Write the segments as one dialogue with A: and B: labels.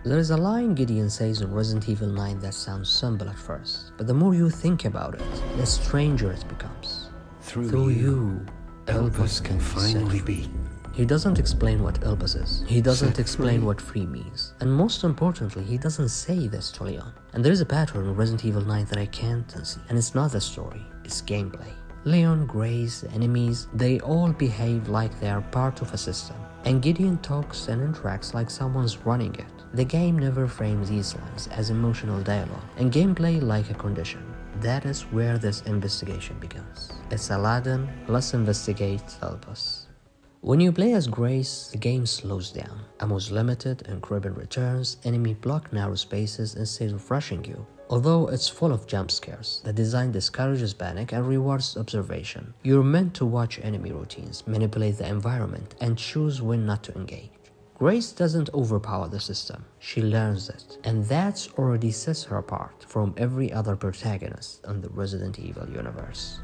A: There is a line Gideon says in Resident Evil 9 that sounds simple at first, but the more you think about it, the stranger it becomes. Through you,
B: Elpis can finally be.
A: He doesn't explain what Elpis is. He doesn't explain what free means. And most importantly, he doesn't say this to Leon. And there is a pattern in Resident Evil 9 that I can't unsee. And it's not the story, it's gameplay. Leon, Grace, the enemies, they all behave like they are part of a system. And Gideon talks and interacts like someone's running it. The game never frames these lines as emotional dialogue, and gameplay like a condition. That is where this investigation begins. It's Aladdin, let's investigate Elpis. When you play as Grace, the game slows down. Ammo is limited, encryption returns, enemy block narrow spaces instead of rushing you. Although it's full of jump scares, the design discourages panic and rewards observation. You're meant to watch enemy routines, manipulate the environment, and choose when not to engage. Grace doesn't overpower the system, she learns it, and that already sets her apart from every other protagonist in the Resident Evil universe.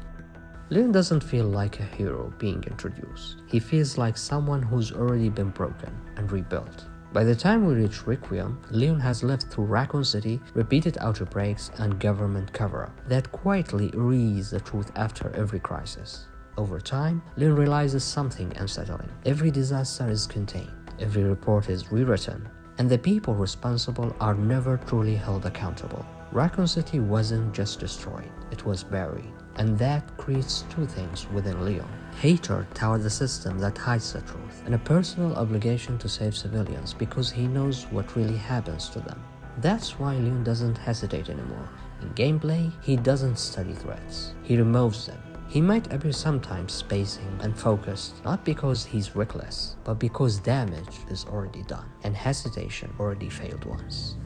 A: Leon doesn't feel like a hero being introduced. He feels like someone who's already been broken and rebuilt. By the time we reach Requiem, Leon has lived through Raccoon City, repeated outbreaks, and government cover-up that quietly erase the truth after every crisis. Over time, Leon realizes something unsettling. Every disaster is contained, every report is rewritten, and the people responsible are never truly held accountable. Raccoon City wasn't just destroyed, it was buried. And that creates two things within Leon: hatred toward the system that hides the truth, and a personal obligation to save civilians because he knows what really happens to them. That's why Leon doesn't hesitate anymore. In gameplay, he doesn't study threats, he removes them. He might appear sometimes spacing and focused, not because he's reckless, but because damage is already done, and hesitation already failed once.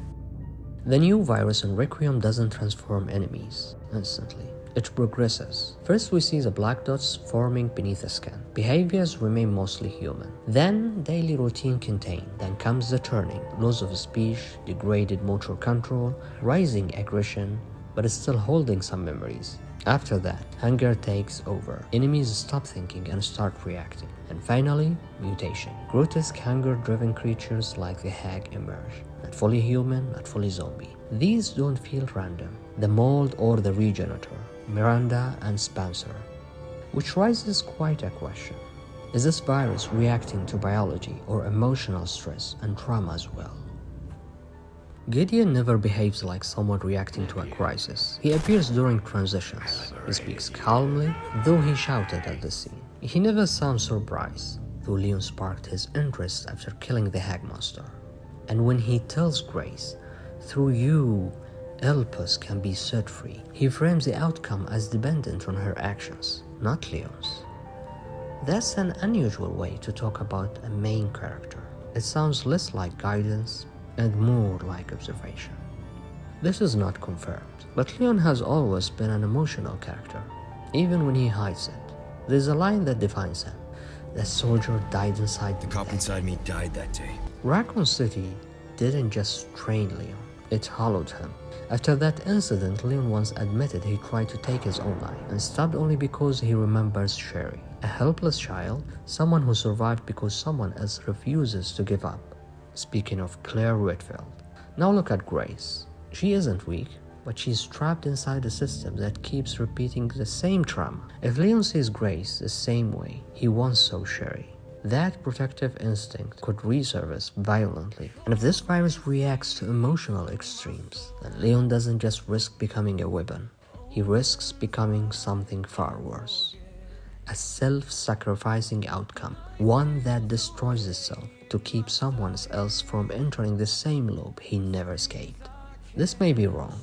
A: The new virus in Requiem doesn't transform enemies instantly. It progresses. First we see the black dots forming beneath the skin. Behaviors remain mostly human. Then daily routine contained. Then comes the turning, loss of speech, degraded motor control, rising aggression, but it's still holding some memories. After that, hunger takes over. Enemies stop thinking and start reacting. And finally, mutation. Grotesque hunger-driven creatures like the hag emerge. Not fully human, not fully zombie. These don't feel random. The mold or the regenerator, Miranda and Spencer. Which raises quite a question. Is this virus reacting to biology or emotional stress and trauma as well? Gideon never behaves like someone reacting to a crisis. He appears during transitions. He speaks calmly, though he shouted at the scene. He never sounds surprised, though Leon sparked his interest after killing the hag monster. And when he tells Grace, "Through you, Elpis can be set free," he frames the outcome as dependent on her actions, not Leon's. That's an unusual way to talk about a main character. It sounds less like guidance and more like observation. This is not confirmed, but Leon has always been an emotional character, even when he hides it. There's a line that defines him: "The soldier died inside
B: The cop inside me died that day."
A: Raccoon City didn't just train Leon, it hollowed him. After that incident, Leon once admitted he tried to take his own life and stopped only because he remembers Sherry, a helpless child, someone who survived because someone else refuses to give up. Speaking of Claire Redfield, now look at Grace. She isn't weak, but she's trapped inside a system that keeps repeating the same trauma. If Leon sees Grace the same way, he once saw Sherry. That protective instinct could resurface violently. And if this virus reacts to emotional extremes, then Leon doesn't just risk becoming a weapon. He risks becoming something far worse. A self-sacrificing outcome, one that destroys itself to keep someone else from entering the same loop he never escaped. This may be wrong,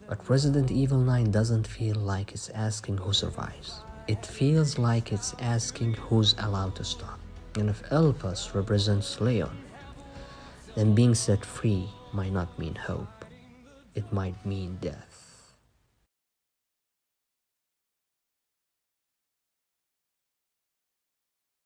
A: but Resident Evil 9 doesn't feel like it's asking who survives. It feels like it's asking who's allowed to stop. And if Elpis represents Leon, then being set free might not mean hope. It might mean death.